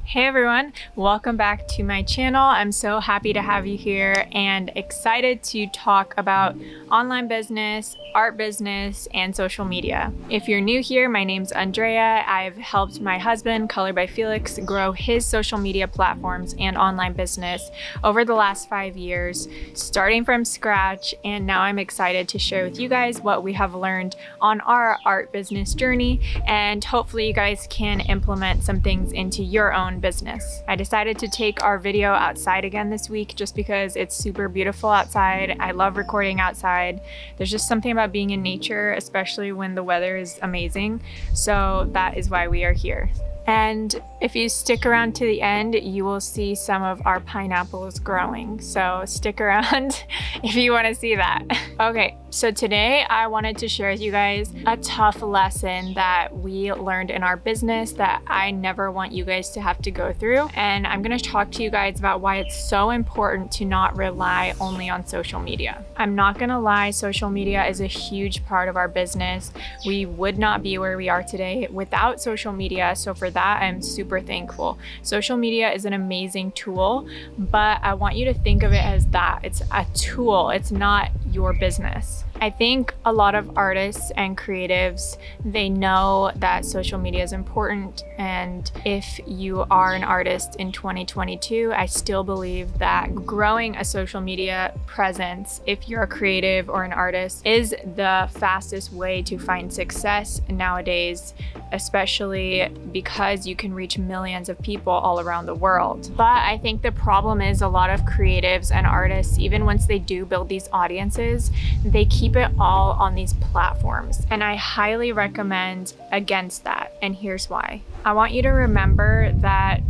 Hey everyone, welcome back to my channel. I'm so happy to have you here and excited to talk about online business, art business, and social media. If you're new here, my name's Andrea. I've helped my husband, Color by Felix, grow his social media platforms and online business over the last 5 years, starting from scratch. And now I'm excited to share with you guys what we have learned on our art business journey. And hopefully you guys can implement some things into your own business. I decided to take our video outside again this week just because it's super beautiful outside. I love recording outside. There's just something about being in nature, especially when the weather is amazing. So that is why we are here. And if you stick around to the end, you will see some of our pineapples growing. So stick around if you want to see that. Okay, so today I wanted to share with you guys a tough lesson that we learned in our business that I never want you guys to have to go through. And I'm going to talk to you guys about why it's so important to not rely only on social media. I'm not going to lie, social media is a huge part of our business. We would not be where we are today without social media. So for that, I'm super thankful. Social media is an amazing tool, but I want you to think of it as that. It's a tool. It's not your business. I think a lot of artists and creatives, they know that social media is important. And if you are an artist in 2022, I still believe that growing a social media presence, if you're a creative or an artist, is the fastest way to find success nowadays, especially because you can reach millions of people all around the world. But I think the problem is a lot of creatives and artists, even once they do build these audiences, they keep it all on these platforms. And I highly recommend against that. And here's why. I want you to remember that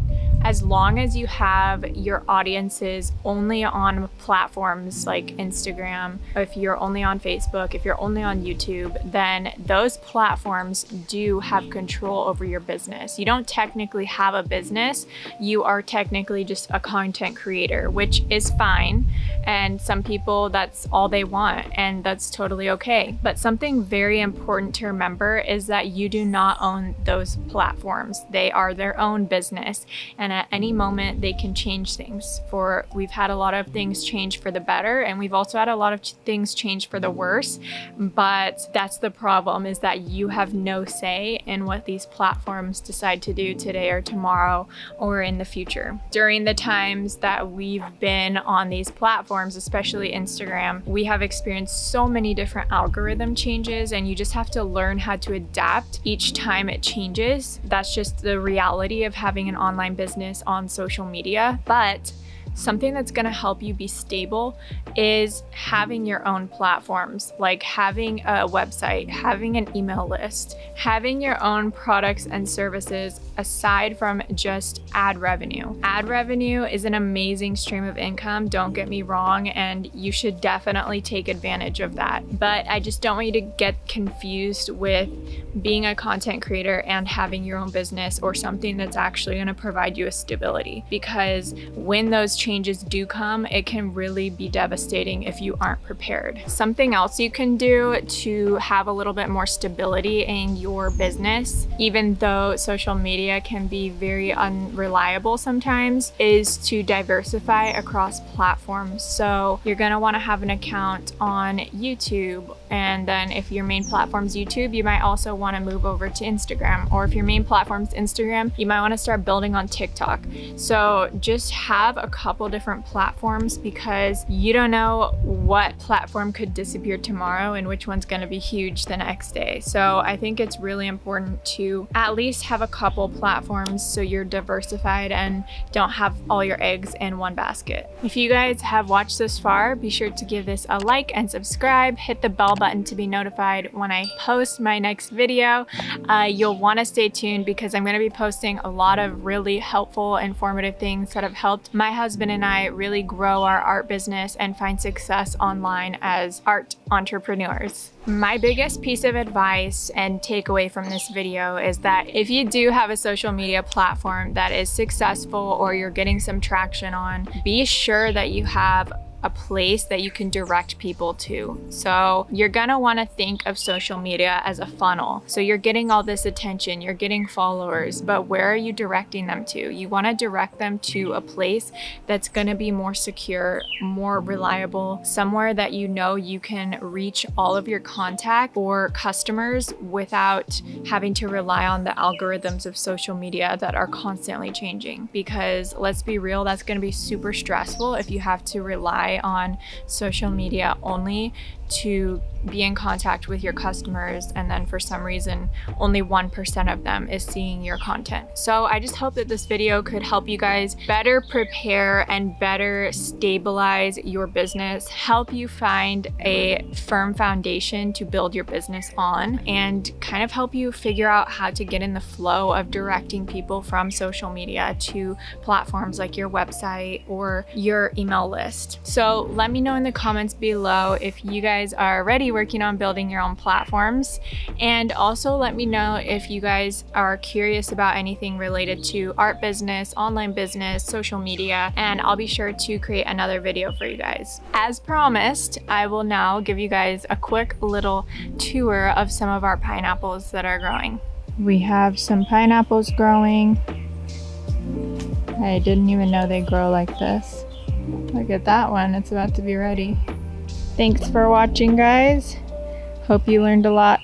as long as you have your audiences only on platforms like Instagram, if you're only on Facebook, if you're only on YouTube, then those platforms do have control over your business. You don't technically have a business. You are technically just a content creator, which is fine. And some people, that's all they want, and that's totally okay. But something very important to remember is that you do not own those platforms. They are their own business. And at any moment they can change things. We've had a lot of things change for the better, and we've also had a lot of things change for the worse. But that's the problem, is that you have no say in what these platforms decide to do today or tomorrow or in the future. During the times that we've been on these platforms, especially Instagram, we have experienced so many different algorithm changes, and you just have to learn how to adapt each time it changes. That's just the reality of having an online business on social media. But something that's going to help you be stable is having your own platforms, like having a website, having an email list, having your own products and services aside from just ad revenue. Ad revenue is an amazing stream of income, don't get me wrong, and you should definitely take advantage of that. But I just don't want you to get confused with being a content creator and having your own business or something that's actually going to provide you a stability, because when those changes do come, it can really be devastating if you aren't prepared. Something else you can do to have a little bit more stability in your business, even though social media can be very unreliable sometimes, is to diversify across platforms. So you're going to want to have an account on YouTube, and then if your main platform's YouTube, you might also want to move over to Instagram. Or if your main platform's Instagram, you might want to start building on TikTok. So just have a couple different platforms, because you don't know what platform could disappear tomorrow and which one's going to be huge the next day. So I think it's really important to at least have a couple platforms so you're diversified and don't have all your eggs in one basket. If you guys have watched this far, be sure to give this a like and subscribe. Hit the bell button to be notified when I post my next video. You'll want to stay tuned, because I'm going to be posting a lot of really helpful, informative things that have helped my husband and I really grow our art business and find success online as art entrepreneurs. My biggest piece of advice and takeaway from this video is that if you do have a social media platform that is successful or you're getting some traction on, be sure that you have a place that you can direct people to. So you're gonna wanna think of social media as a funnel. So you're getting all this attention, you're getting followers, but where are you directing them to? You wanna direct them to a place that's gonna be more secure, more reliable, somewhere that you know you can reach all of your contact or customers without having to rely on the algorithms of social media that are constantly changing. Because let's be real, that's gonna be super stressful if you have to rely on social media only to be in contact with your customers, and then for some reason only 1% of them is seeing your content. So I just hope that this video could help you guys better prepare and better stabilize your business, help you find a firm foundation to build your business on, and kind of help you figure out how to get in the flow of directing people from social media to platforms like your website or your email list. So let me know in the comments below if you guys are already working on building your own platforms, and also let me know if you guys are curious about anything related to art business, online business, social media, and I'll be sure to create another video for you guys. As promised, I will now give you guys a quick little tour of some of our pineapples that are growing. We have some pineapples growing. I didn't even know they grow like this. Look at that one, it's about to be ready. Thanks for watching, guys. Hope you learned a lot.